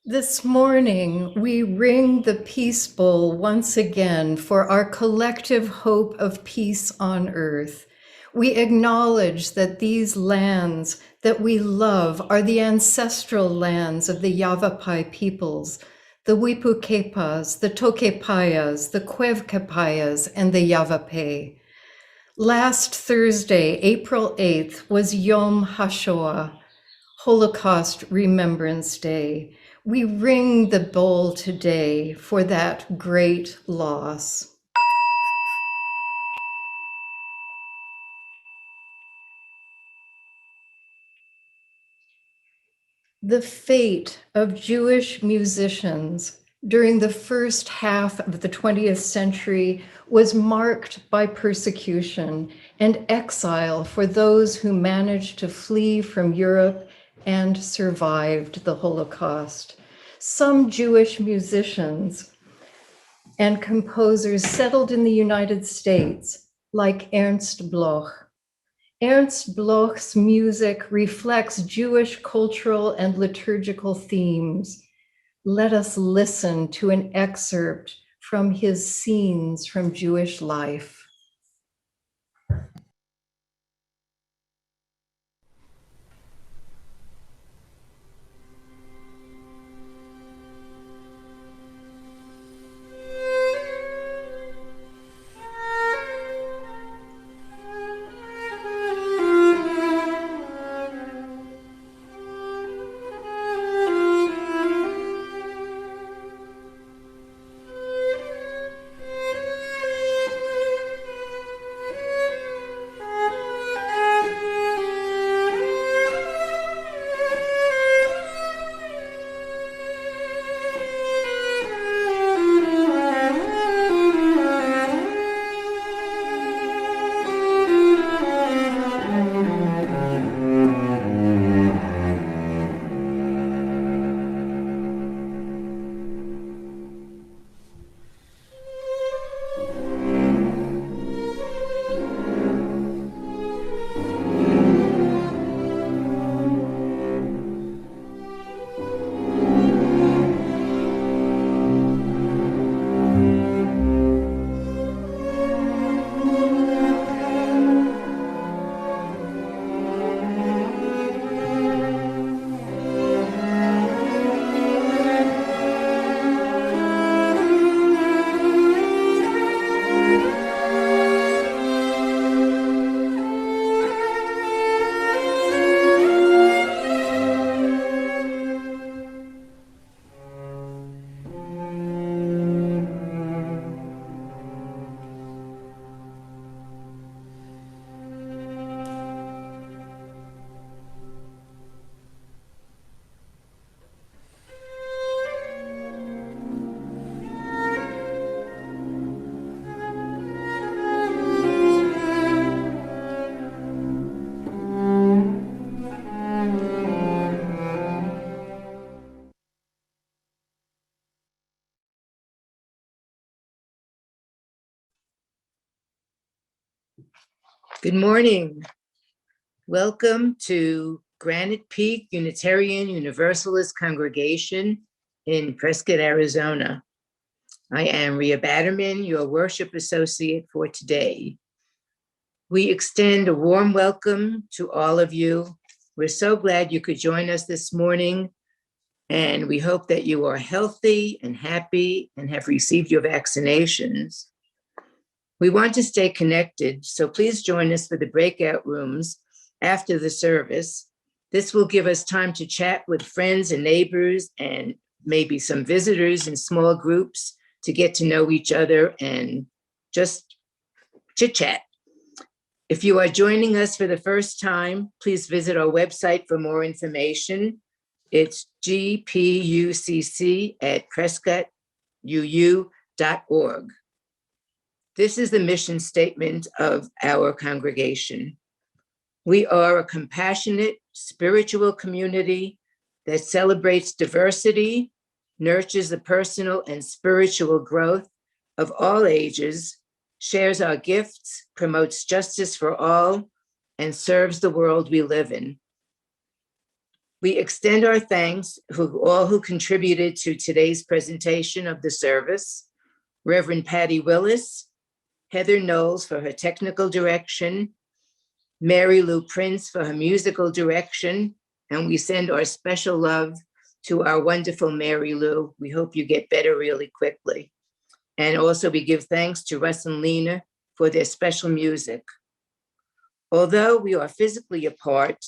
This morning, we ring the peace bowl once again for our collective hope of peace on earth. We acknowledge that these lands that we love are the ancestral lands of the Yavapai peoples, the Wipukepas, the Tokepayas, the Cuevcapayas, and the Yavapai. Last Thursday, April 8th, was Yom HaShoah, Holocaust Remembrance Day. We ring the bowl today for that great loss. The fate of Jewish musicians during the first half of the 20th century was marked by persecution and exile for those who managed to flee from Europe and survived the Holocaust. Some Jewish musicians and composers settled in the United States, like Ernst Bloch. Ernst Bloch's music reflects Jewish cultural and liturgical themes. Let us listen to an excerpt from his Scenes from Jewish Life. Good morning. Welcome to Granite Peak Unitarian Universalist Congregation in Prescott, Arizona. I am Rhea Batterman, your worship associate for today. We extend a warm welcome to all of you. We're so glad you could join us this morning, and we hope that you are healthy and happy and have received your vaccinations. We want to stay connected, so please join us for the breakout rooms after the service. This will give us time to chat with friends and neighbors and maybe some visitors in small groups to get to know each other and just chit-chat. If you are joining us for the first time, please visit our website for more information. It's gpucc@prescottuu.org. This is the mission statement of our congregation. We are a compassionate, spiritual community that celebrates diversity, nurtures the personal and spiritual growth of all ages, shares our gifts, promotes justice for all, and serves the world we live in. We extend our thanks to all who contributed to today's presentation of the service: Reverend Patty Willis, Heather Knowles for her technical direction, Mary Lou Prince for her musical direction, and we send our special love to our wonderful Mary Lou. We hope you get better really quickly. And also we give thanks to Russ and Lena for their special music. Although we are physically apart,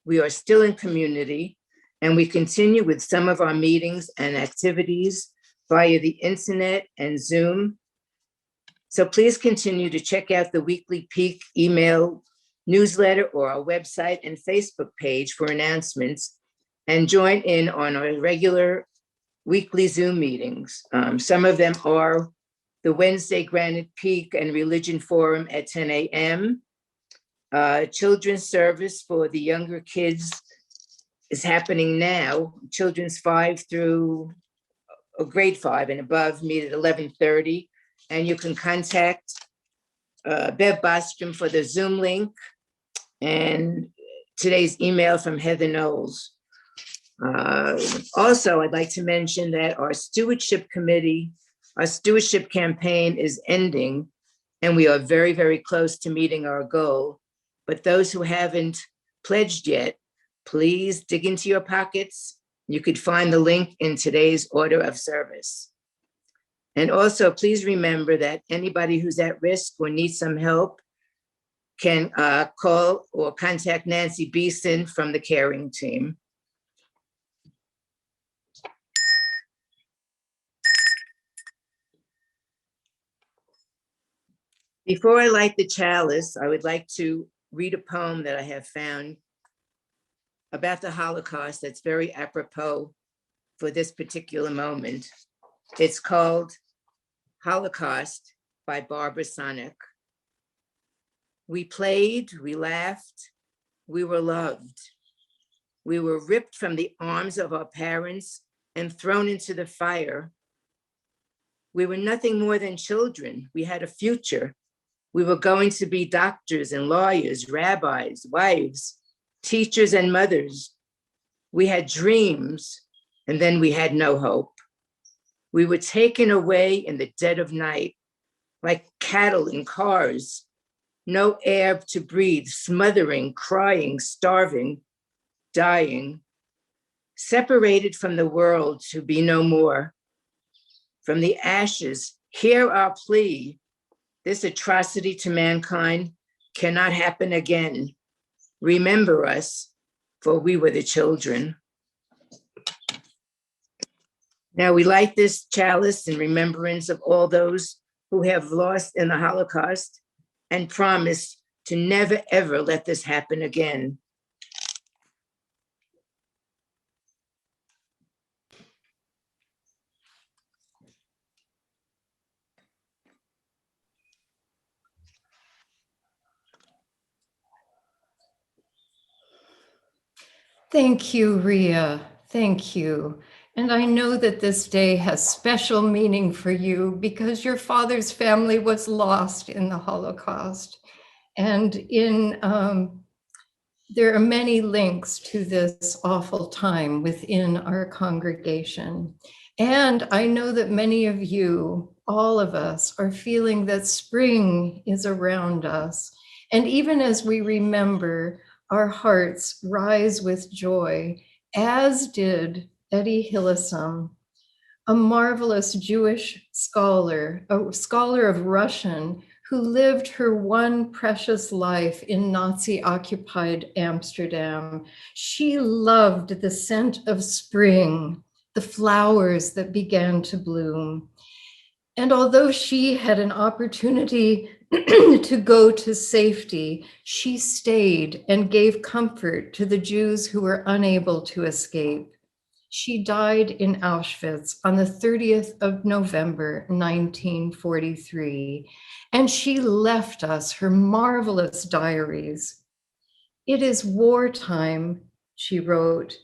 we are still in community, and we continue with some of our meetings and activities via the internet and Zoom. So please continue to check out the weekly Peak email newsletter or our website and Facebook page for announcements, and join in on our regular weekly Zoom meetings. Some of them are the Wednesday Granite Peak and Religion Forum at 10 a.m. Children's service for the younger kids is happening now. Children's 5 through grade 5 and above meet at 11:30. And you can contact Bev Bostrom for the Zoom link and today's email from Heather Knowles. Also, I'd like to mention that our stewardship committee, our stewardship campaign is ending, and we are very, very close to meeting our goal. But those who haven't pledged yet, please dig into your pockets. You could find the link in today's order of service. And also, please remember that anybody who's at risk or needs some help can call or contact Nancy Beeson from the caring team. Before I light the chalice, I would like to read a poem that I have found about the Holocaust that's very apropos for this particular moment. It's called Holocaust by Barbara Sonic. We played, we laughed, we were loved. We were ripped from the arms of our parents and thrown into the fire. We were nothing more than children. We had a future. We were going to be doctors and lawyers, rabbis, wives, teachers and mothers. We had dreams, and then we had no hope. We were taken away in the dead of night, like cattle in cars. No air to breathe, smothering, crying, starving, dying. Separated from the world to be no more. From the ashes, hear our plea. This atrocity to mankind cannot happen again. Remember us, for we were the children. Now we light this chalice in remembrance of all those who have lost in the Holocaust and promise to never, ever let this happen again. Thank you, Ria. Thank you. And I know that this day has special meaning for you because your father's family was lost in the Holocaust. And there are many links to this awful time within our congregation. And I know that many of you, all of us, are feeling that spring is around us. And even as we remember, our hearts rise with joy, as did Eddie Hillesum, a marvelous Jewish scholar, a scholar of Russian, who lived her one precious life in Nazi-occupied Amsterdam. She loved the scent of spring, the flowers that began to bloom. And although she had an opportunity to go to safety, she stayed and gave comfort to the Jews who were unable to escape. She died in Auschwitz on the 30th of November, 1943, and she left us her marvelous diaries. It is wartime, she wrote.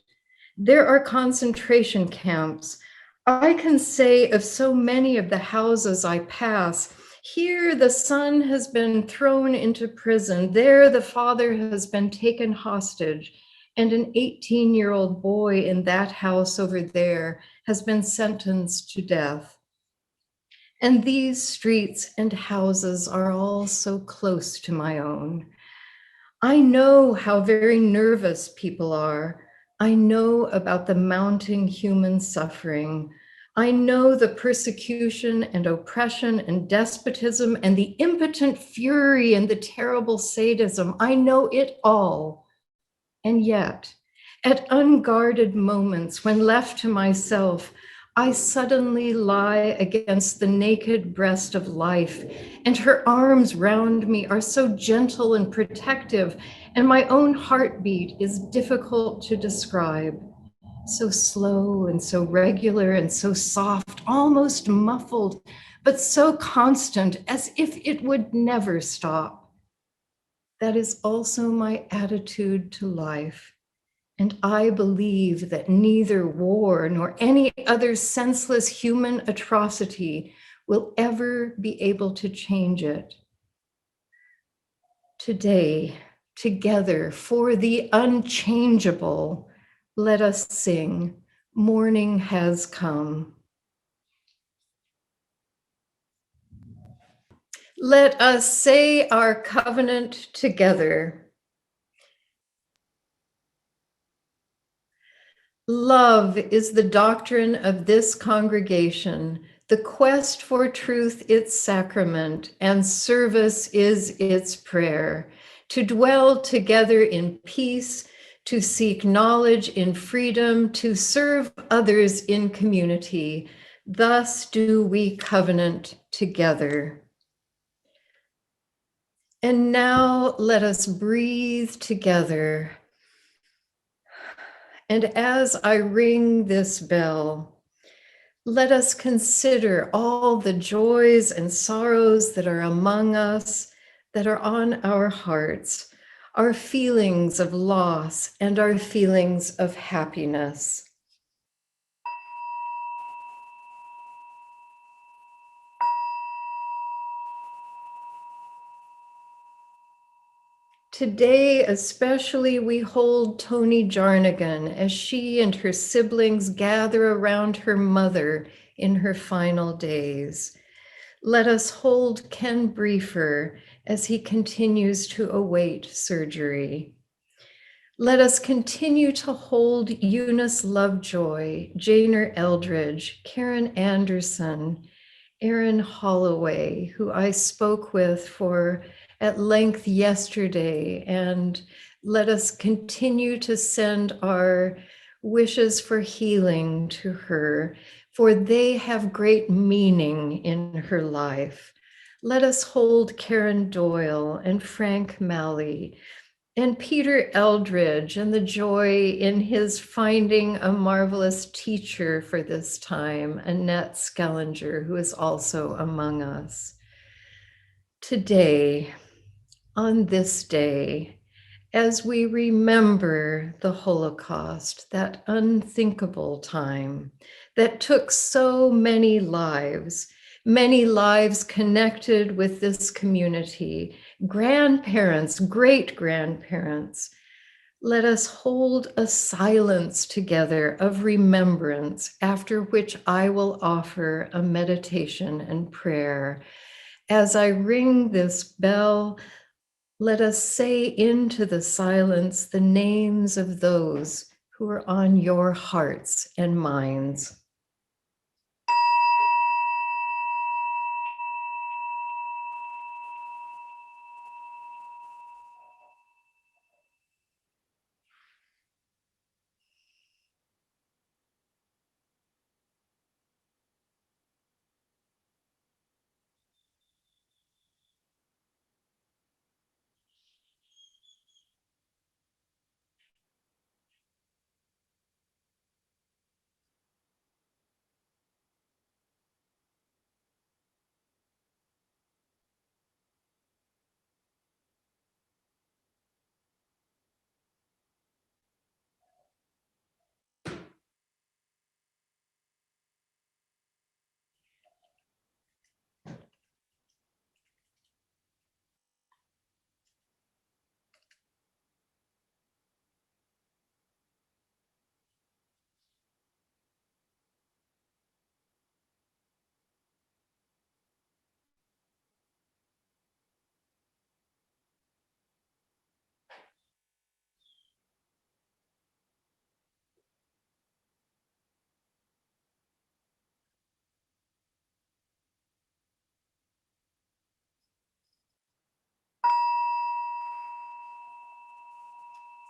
There are concentration camps. I can say of so many of the houses I pass, here the son has been thrown into prison, there the father has been taken hostage, and an 18-year-old boy in that house over there has been sentenced to death. And these streets and houses are all so close to my own. I know how very nervous people are. I know about the mounting human suffering. I know the persecution and oppression and despotism and the impotent fury and the terrible sadism. I know it all. And yet, at unguarded moments when left to myself, I suddenly lie against the naked breast of life, and her arms round me are so gentle and protective, and my own heartbeat is difficult to describe. So slow and so regular and so soft, almost muffled, but so constant as if it would never stop. That is also my attitude to life. And I believe that neither war nor any other senseless human atrocity will ever be able to change it. Today, together for the unchangeable, let us sing, Morning Has Come. Let us say our covenant together. Love is the doctrine of this congregation, the quest for truth its sacrament, and service is its prayer. To dwell together in peace, to seek knowledge in freedom, to serve others in community. Thus do we covenant together. And now let us breathe together. And as I ring this bell, let us consider all the joys and sorrows that are among us, that are on our hearts, our feelings of loss and our feelings of happiness. Today, especially, we hold Toni Jarnigan as she and her siblings gather around her mother in her final days. Let us hold Ken Briefer as he continues to await surgery. Let us continue to hold Eunice Lovejoy, Janer Eldridge, Karen Anderson, Erin Holloway, who I spoke with for at length yesterday, and let us continue to send our wishes for healing to her, for they have great meaning in her life. Let us hold Karen Doyle and Frank Malley and Peter Eldridge and the joy in his finding a marvelous teacher for this time, Annette Skellinger, who is also among us. Today, on this day, as we remember the Holocaust, that unthinkable time that took so many lives connected with this community, grandparents, great-grandparents, let us hold a silence together of remembrance, after which I will offer a meditation and prayer. As I ring this bell, let us say into the silence the names of those who are on your hearts and minds.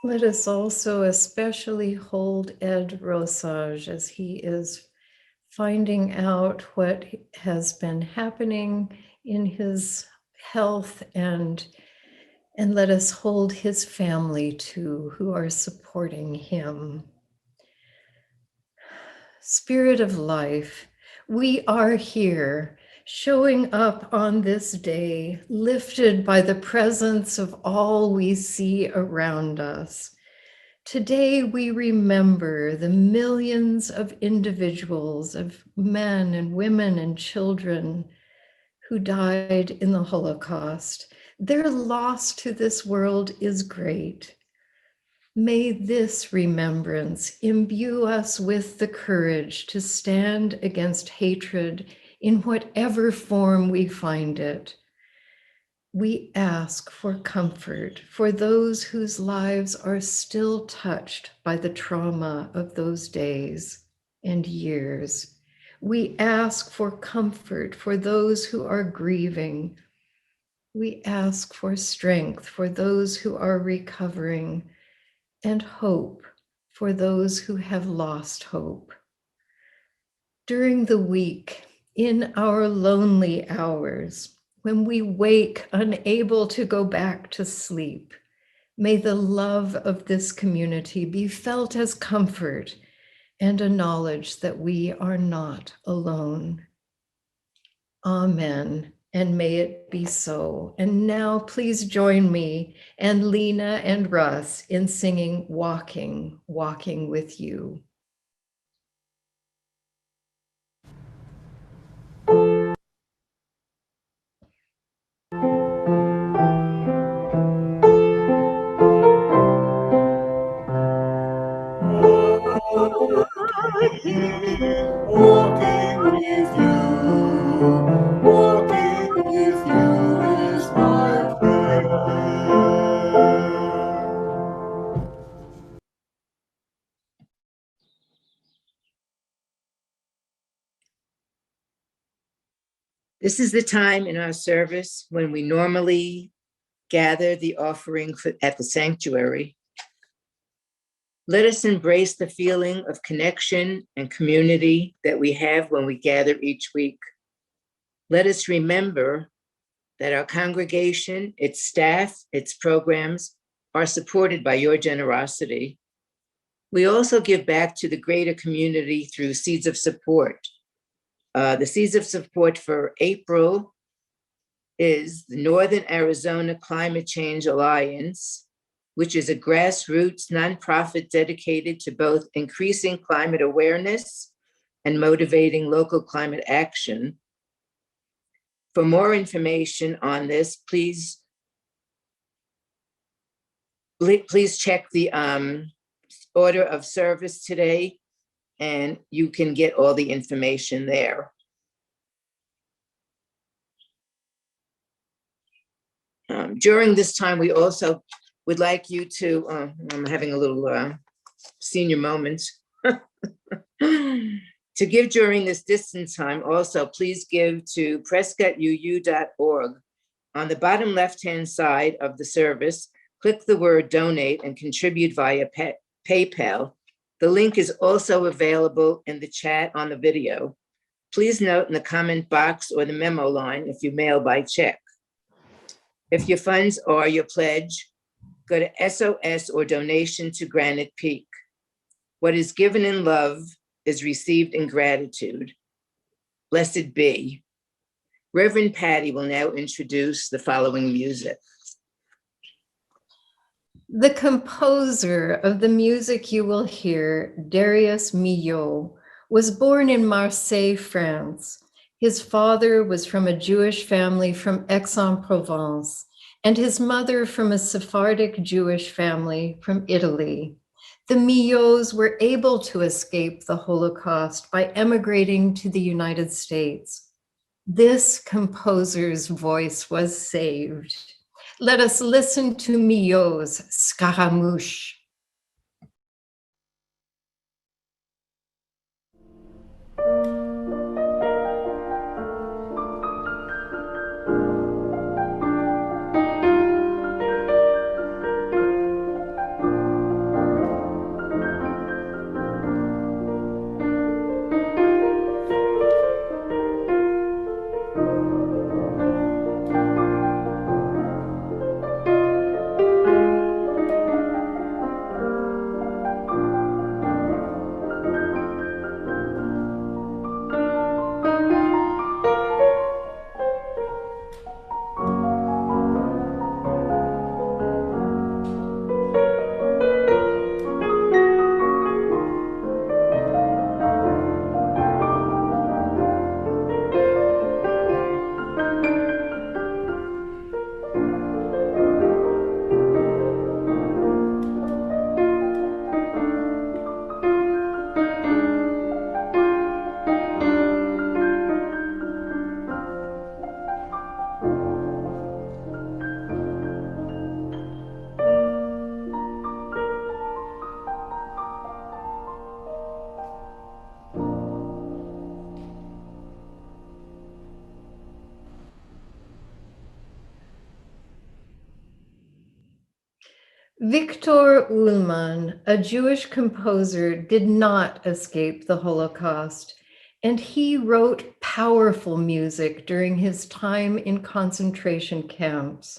Let us also especially hold Ed Rosage as he is finding out what has been happening in his health, and let us hold his family too, who are supporting him. Spirit of life, we are here, showing up on this day, lifted by the presence of all we see around us. Today, we remember the millions of individuals, of men and women and children who died in the Holocaust. Their loss to this world is great. May this remembrance imbue us with the courage to stand against hatred in whatever form we find it. We ask for comfort for those whose lives are still touched by the trauma of those days and years. We ask for comfort for those who are grieving. We ask for strength for those who are recovering, and hope for those who have lost hope. During the week, in our lonely hours, when we wake unable to go back to sleep, may the love of this community be felt as comfort and a knowledge that we are not alone. Amen, and may it be so. And now please join me and Lena and Russ in singing Walking, Walking with You. Walking with you, walking with you is my prayer. This is the time in our service when we normally gather the offering at the sanctuary. Let us embrace the feeling of connection and community that we have when we gather each week. Let us remember that our congregation, its staff, its programs are supported by your generosity. We also give back to the greater community through Seeds of Support. The Seeds of Support for April is the Northern Arizona Climate Change Alliance, which is a grassroots nonprofit dedicated to both increasing climate awareness and motivating local climate action. For more information on this, please check the order of service today, and you can get all the information there. During this time, we also would like you to, I'm having a little senior moment, to give during this distance time. Also, please give to prescottuu.org. On the bottom left-hand side of the service, click the word donate and contribute via PayPal. The link is also available in the chat on the video. Please note in the comment box or the memo line if you mail by check. If your funds or your pledge, go to SOS or donation to Granite Peak. What is given in love is received in gratitude. Blessed be. Reverend Patty will now introduce the following music. The composer of the music you will hear, Darius Milhaud, was born in Marseille, France. His father was from a Jewish family from Aix-en-Provence, and his mother from a Sephardic Jewish family from Italy. The Milhauds were able to escape the Holocaust by emigrating to the United States. This composer's voice was saved. Let us listen to Milhaud's Scaramouche. Viktor Ullmann, a Jewish composer, did not escape the Holocaust, and he wrote powerful music during his time in concentration camps.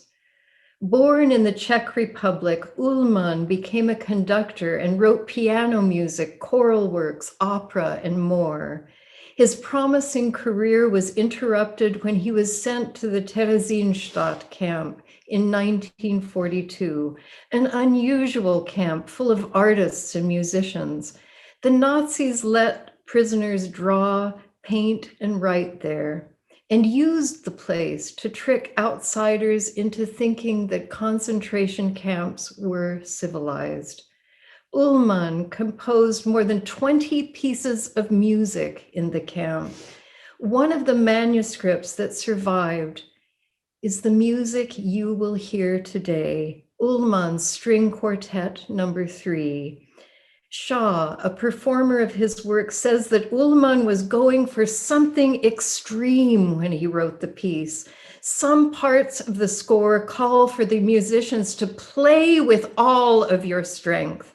Born in the Czech Republic, Ullmann became a conductor and wrote piano music, choral works, opera, and more. His promising career was interrupted when he was sent to the Theresienstadt camp in 1942, an unusual camp full of artists and musicians. The Nazis let prisoners draw, paint, and write there, and used the place to trick outsiders into thinking that concentration camps were civilized. Ullmann composed more than 20 pieces of music in the camp. One of the manuscripts that survived is the music you will hear today, Ullmann's String Quartet No. 3. Shaw, a performer of his work, says that Ullmann was going for something extreme when he wrote the piece. Some parts of the score call for the musicians to play with all of your strength.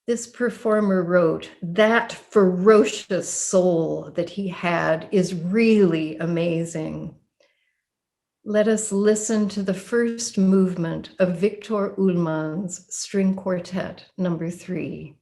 This performer wrote, that ferocious soul that he had is really amazing. Let us listen to the first movement of Viktor Ullmann's String Quartet No. 3.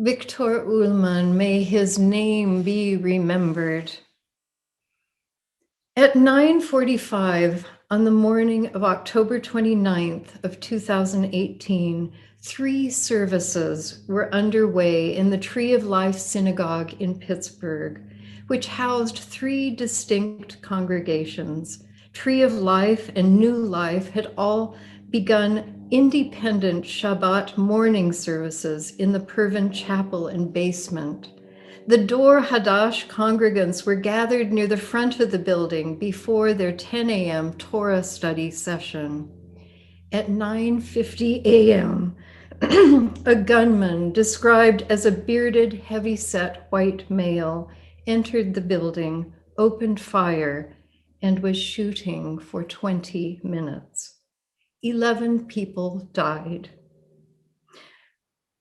Viktor Ullmann, may his name be remembered. At 9:45 on the morning of October 29th of 2018, 3 services were underway in the Tree of Life Synagogue in Pittsburgh, which housed 3 distinct congregations. Tree of Life and New Life had all begun independent Shabbat morning services in the Pervin Chapel and basement. The Dor Hadash congregants were gathered near the front of the building before their 10 a.m. Torah study session. At 9:50 a.m., a gunman described as a bearded, heavy-set white male entered the building, opened fire and was shooting for 20 minutes. 11 people died.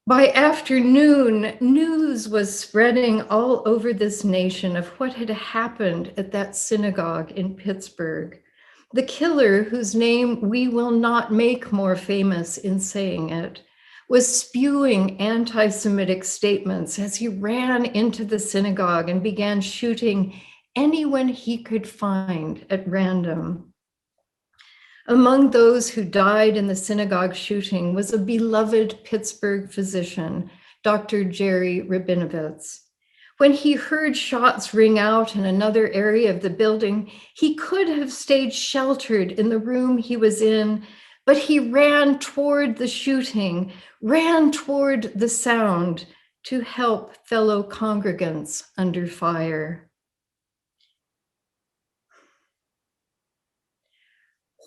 By afternoon, news was spreading all over this nation of what had happened at that synagogue in Pittsburgh. The killer, whose name we will not make more famous in saying it, was spewing anti-Semitic statements as he ran into the synagogue and began shooting anyone he could find at random. Among those who died in the synagogue shooting was a beloved Pittsburgh physician, Dr. Jerry Rabinowitz. When he heard shots ring out in another area of the building, he could have stayed sheltered in the room he was in, but he ran toward the shooting, ran toward the sound to help fellow congregants under fire.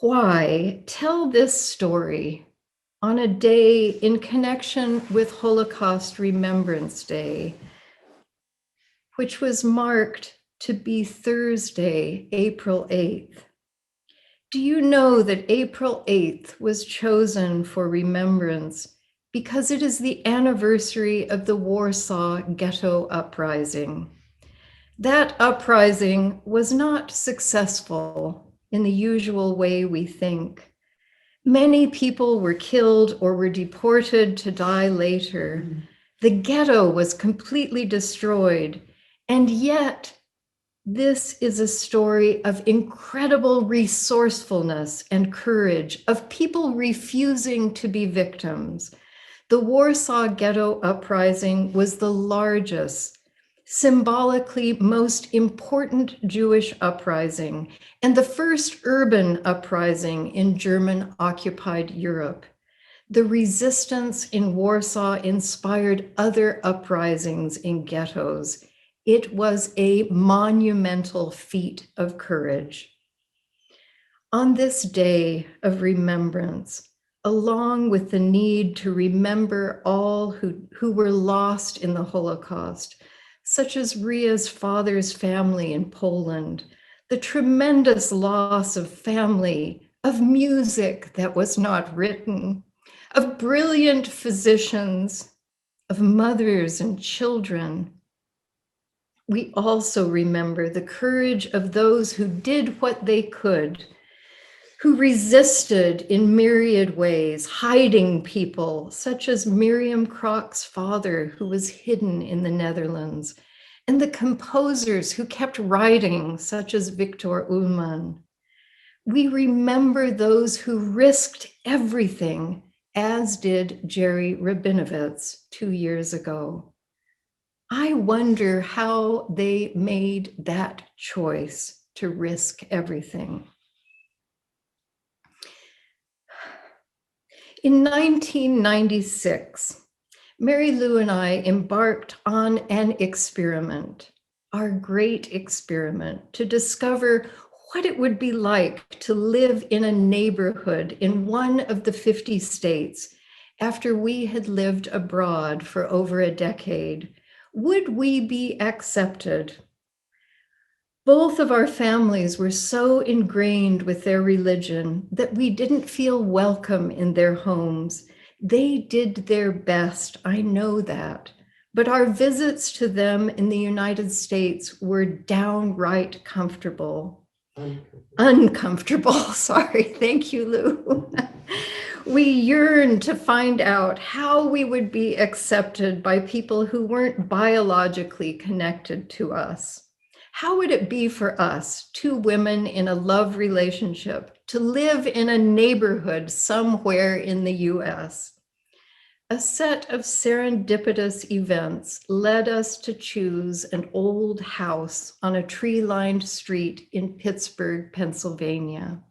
Why tell this story on a day in connection with Holocaust Remembrance Day, which was marked to be Thursday, April 8th? Do you know that April 8th was chosen for remembrance because it is the anniversary of the Warsaw Ghetto Uprising? That uprising was not successful in the usual way we think. Many people were killed or were deported to die later. The ghetto was completely destroyed, and yet this is a story of incredible resourcefulness and courage, of people refusing to be victims. The Warsaw Ghetto Uprising was the largest, symbolically most important Jewish uprising, and the first urban uprising in German-occupied Europe. The resistance in Warsaw inspired other uprisings in ghettos. It was a monumental feat of courage. On this day of remembrance, along with the need to remember all who were lost in the Holocaust, such as Ria's father's family in Poland, the tremendous loss of family, of music that was not written, of brilliant physicians, of mothers and children. We also remember the courage of those who did what they could, who resisted in myriad ways, hiding people, such as Miriam Krok's father, who was hidden in the Netherlands, and the composers who kept writing, such as Victor Ullmann. We remember those who risked everything, as did Jerry Rabinowitz 2 years ago. I wonder how they made that choice to risk everything. In 1996, Mary Lou and I embarked on an experiment, our great experiment, to discover what it would be like to live in a neighborhood in one of the 50 states after we had lived abroad for over a decade. Would we be accepted? Both of our families were so ingrained with their religion that we didn't feel welcome in their homes. They did their best, I know that, but our visits to them in the United States were downright uncomfortable, sorry, thank you, Lou. We yearned to find out how we would be accepted by people who weren't biologically connected to us. How would it be for us, two women in a love relationship, to live in a neighborhood somewhere in the US? A set of serendipitous events led us to choose an old house on a tree-lined street in Pittsburgh, Pennsylvania.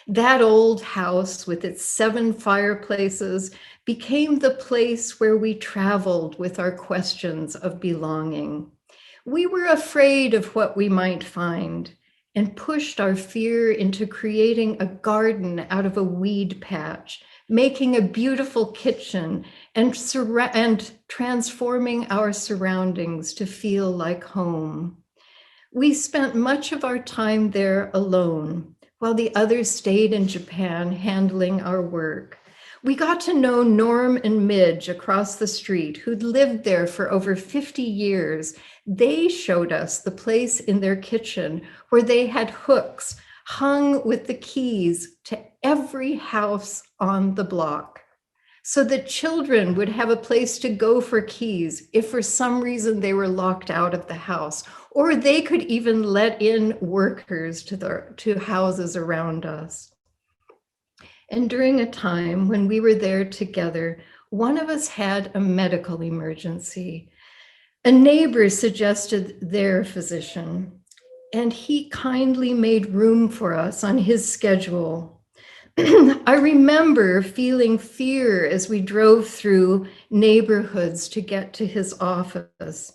That old house with its 7 fireplaces became the place where we traveled with our questions of belonging. We were afraid of what we might find and pushed our fear into creating a garden out of a weed patch, making a beautiful kitchen, and transforming our surroundings to feel like home. We spent much of our time there alone, while the others stayed in Japan handling our work. We got to know Norm and Midge across the street, who'd lived there for over 50 years. They showed us the place in their kitchen where they had hooks hung with the keys to every house on the block, so that children would have a place to go for keys if for some reason they were locked out of the house, or they could even let in workers to houses around us. And during a time when we were there together, one of us had a medical emergency. A neighbor suggested their physician, and he kindly made room for us on his schedule. I remember feeling fear as we drove through neighborhoods to get to his office.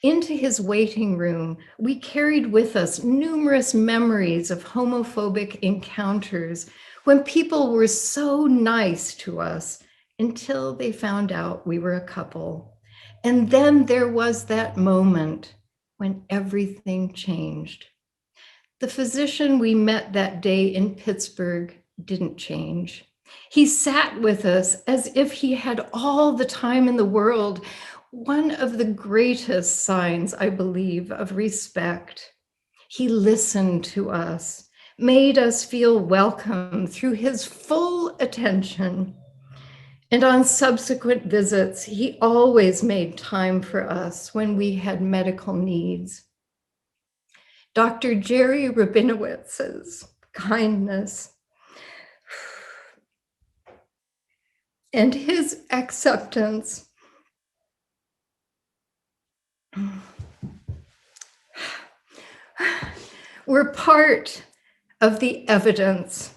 Into his waiting room, we carried with us numerous memories of homophobic encounters when people were so nice to us until they found out we were a couple. And then there was that moment when everything changed. The physician we met that day in Pittsburgh didn't change. He sat with us as if he had all the time in the world, one of the greatest signs, I believe, of respect. He listened to us, made us feel welcome through his full attention. And on subsequent visits, he always made time for us when we had medical needs. Dr. Jerry Rabinowitz's kindness and his acceptance were part of the evidence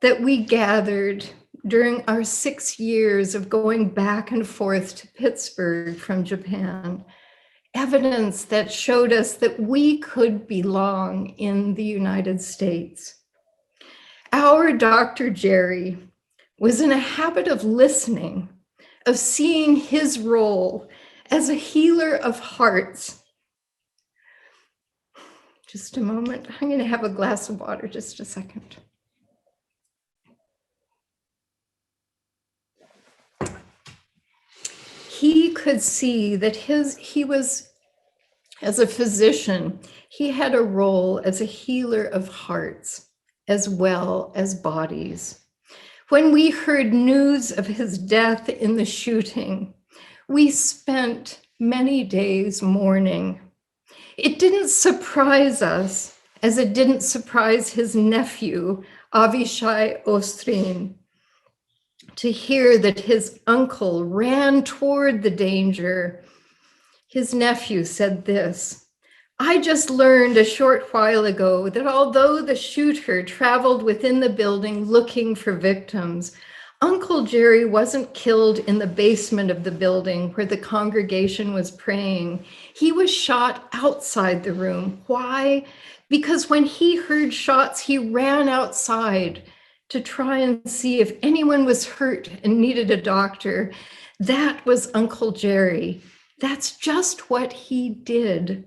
that we gathered during our 6 years of going back and forth to Pittsburgh from Japan. Evidence that showed us that we could belong in the United States. Our Dr. Jerry was in a habit of listening, of seeing his role as a healer of hearts. Just a moment, I'm going to have a glass of water, just a second. He could see that he was, as a physician, he had a role as a healer of hearts as well as bodies. When we heard news of his death in the shooting, we spent many days mourning. It didn't surprise us, as it didn't surprise his nephew, Avishai Ostrin, to hear that his uncle ran toward the danger. His nephew said this: "I just learned a short while ago that although the shooter traveled within the building looking for victims, Uncle Jerry wasn't killed in the basement of the building where the congregation was praying. He was shot outside the room. Why? Because when he heard shots, he ran outside to try and see if anyone was hurt and needed a doctor. That was Uncle Jerry. That's just what he did."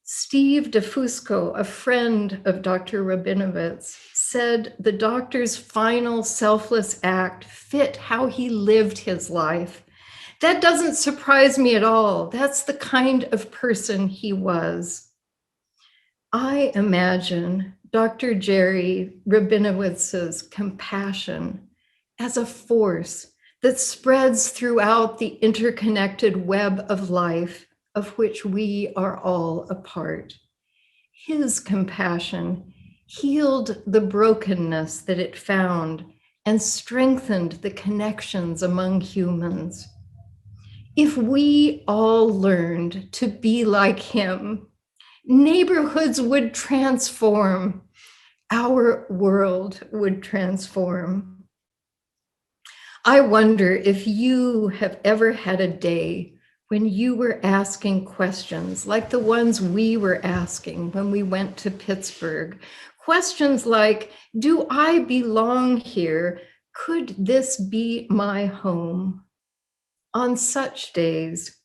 Steve DeFusco, a friend of Dr. Rabinowitz, said the doctor's final selfless act fit how he lived his life. That doesn't surprise me at all. That's the kind of person he was. I imagine Dr. Jerry Rabinowitz's compassion as a force that spreads throughout the interconnected web of life of which we are all a part. His compassion healed the brokenness that it found and strengthened the connections among humans. If we all learned to be like him, neighborhoods would transform, our world would transform. I wonder if you have ever had a day when you were asking questions like the ones we were asking when we went to Pittsburgh. Questions like, do I belong here? Could this be my home? On such days,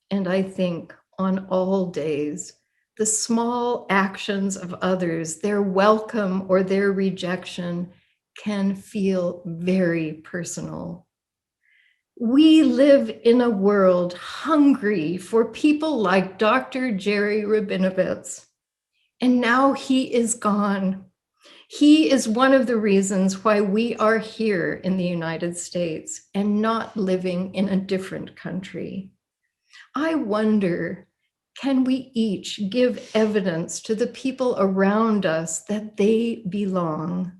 and I think on all days, The small actions of others, their welcome or their rejection, can feel very personal. We live in a world hungry for people like Dr. Jerry Rabinowitz, and now he is gone. He is one of the reasons why we are here in the United States and not living in a different country. I wonder, can we each give evidence to the people around us that they belong?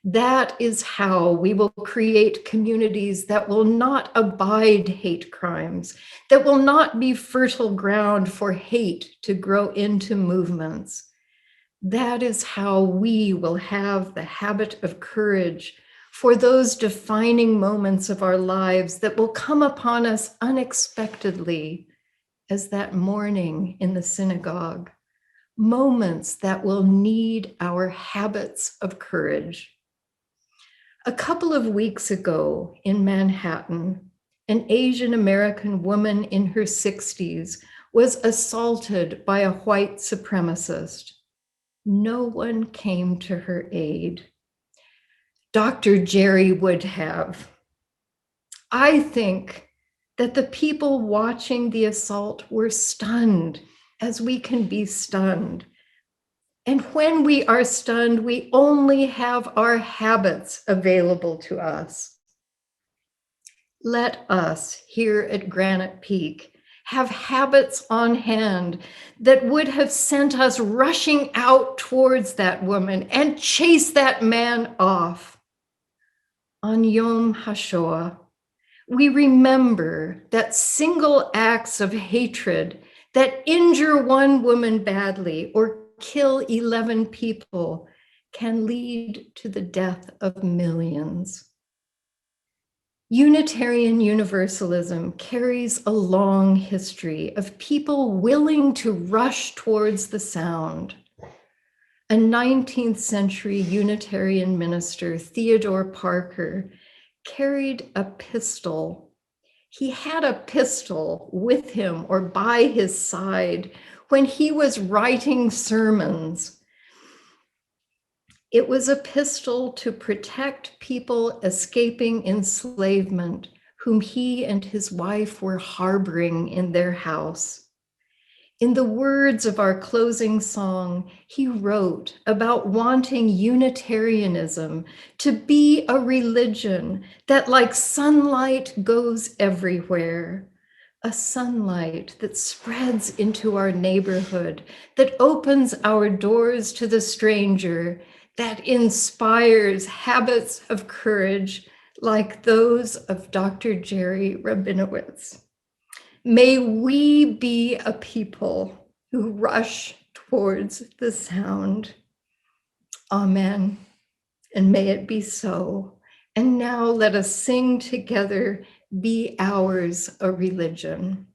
That is how we will create communities that will not abide hate crimes, that will not be fertile ground for hate to grow into movements. That is how we will have the habit of courage for those defining moments of our lives that will come upon us unexpectedly, as that morning in the synagogue, moments that will need our habits of courage. A couple of weeks ago in Manhattan, an Asian American woman in her 60s was assaulted by a white supremacist. No one came to her aid. Dr. Jerry would have. I think that the people watching the assault were stunned, as we can be stunned. And when we are stunned, we only have our habits available to us. Let us here at Granite Peak have habits on hand that would have sent us rushing out towards that woman and chase that man off. On Yom HaShoah, we remember that single acts of hatred that injure one woman badly or kill 11 people can lead to the death of millions. Unitarian Universalism carries a long history of people willing to rush towards the sound. A 19th century Unitarian minister, Theodore Parker, carried a pistol. He had a pistol with him or by his side when he was writing sermons. It was a pistol to protect people escaping enslavement, whom he and his wife were harboring in their house. In the words of our closing song, he wrote about wanting Unitarianism to be a religion that, like sunlight, goes everywhere. A sunlight that spreads into our neighborhood, that opens our doors to the stranger, that inspires habits of courage like those of Dr. Jerry Rabinowitz. May we be a people who rush towards the sound. Amen. And may it be so. And now let us sing together, Be Ours a Religion.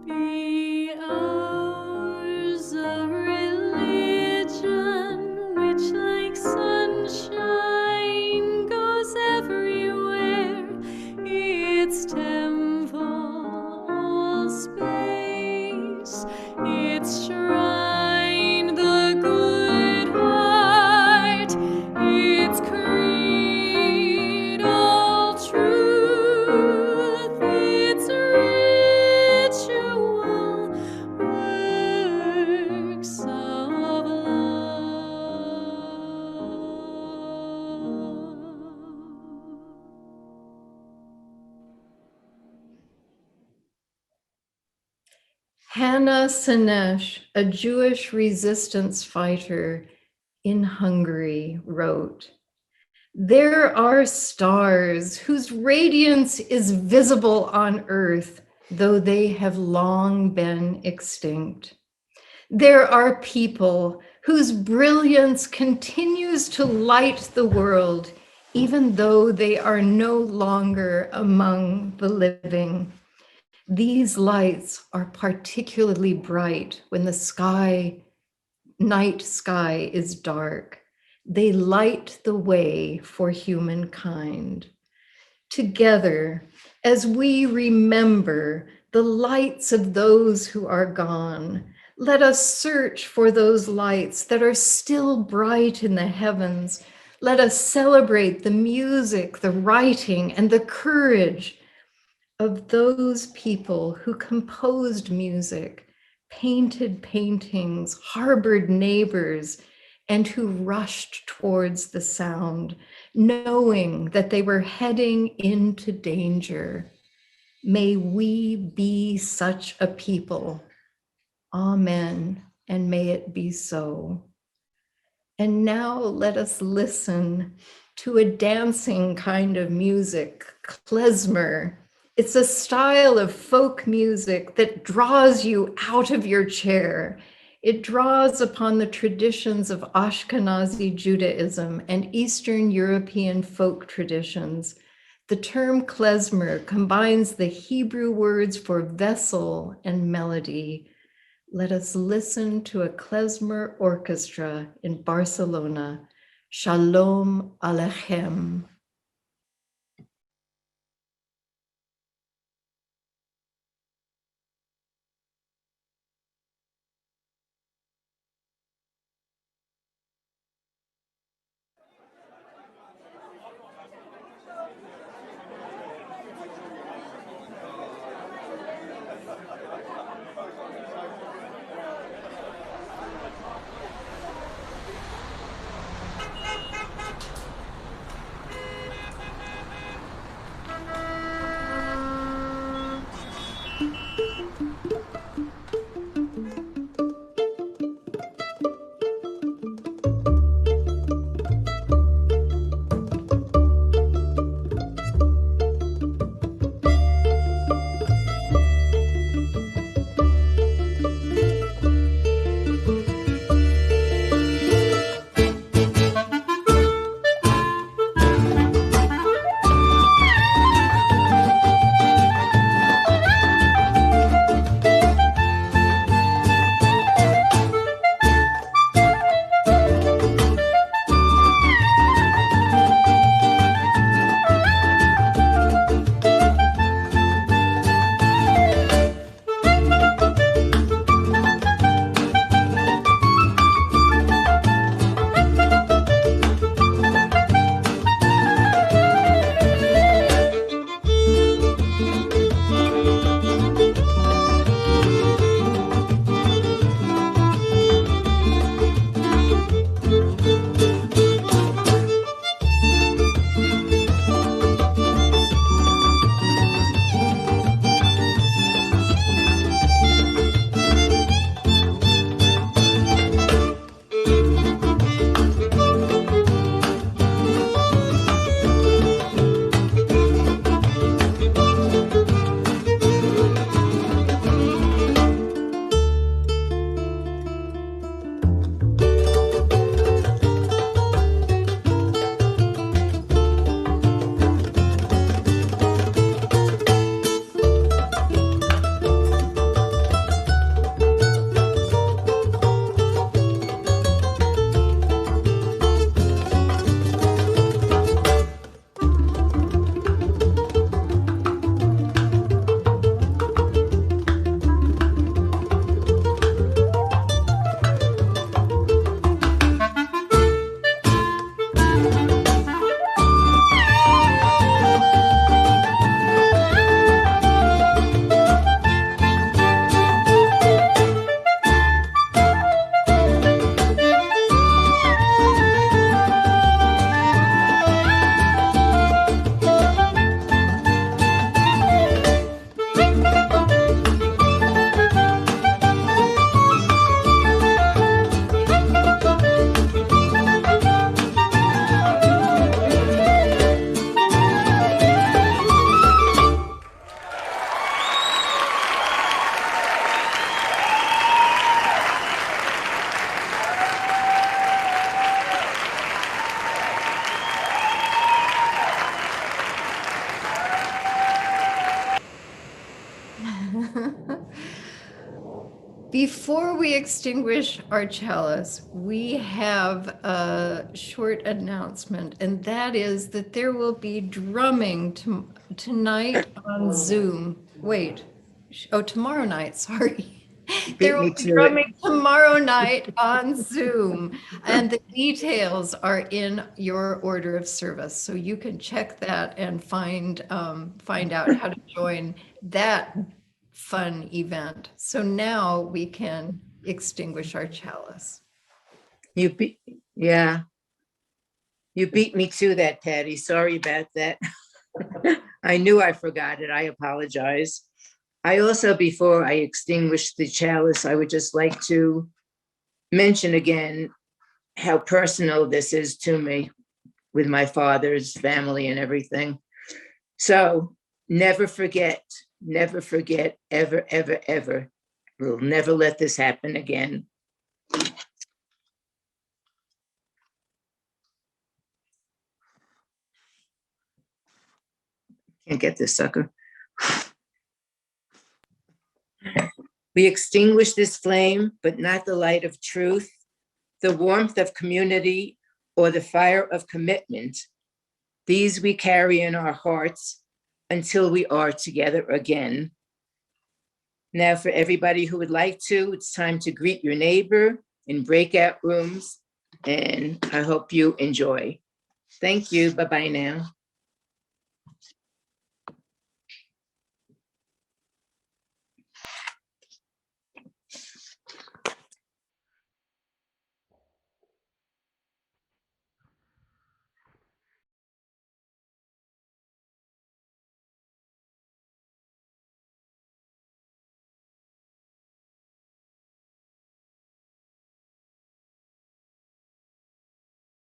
Be ours a religion which, like sunshine, goes everywhere. Its temple, all space, its shrine, the good heart, its creed, all truth, its ritual works of love. Hannah Senesh, a Jewish resistance fighter in Hungary, wrote, "There are stars whose radiance is visible on earth, though they have long been extinct. There are people whose brilliance continues to light the world, even though they are no longer among the living. These lights are particularly bright when the night sky is dark. They light the way for humankind. Together, as we remember the lights of those who are gone, let us search for those lights that are still bright in the heavens. Let us celebrate the music, the writing, and the courage of those people who composed music, painted paintings, harbored neighbors, and who rushed towards the sound, knowing that they were heading into danger. May we be such a people. Amen, and may it be so. And now let us listen to a dancing kind of music, klezmer. It's a style of folk music that draws you out of your chair. It draws upon the traditions of Ashkenazi Judaism and Eastern European folk traditions. The term klezmer combines the Hebrew words for vessel and melody. Let us listen to a klezmer orchestra in Barcelona. Shalom Aleichem. Before we extinguish our chalice, we have a short announcement, and that is that there will be drumming tonight on Zoom. Wait, tomorrow night, sorry. There Beat me will be to it. drumming tomorrow night on Zoom, and the details are in your order of service. So you can check that and find out how to join that fun event. So now we can extinguish our chalice. Yeah. You beat me to that, Patty. Sorry about that. I knew I forgot it. I apologize. I also, before I extinguish the chalice, I would just like to mention again how personal this is to me with my father's family and everything. So never forget, ever, ever, ever. We'll never let this happen again. Can't get this sucker. We extinguish this flame, but not the light of truth, the warmth of community, or the fire of commitment. These we carry in our hearts until we are together again. Now, for everybody who would like to, it's time to greet your neighbor in breakout rooms, and I hope you enjoy. Thank you. Bye-bye now.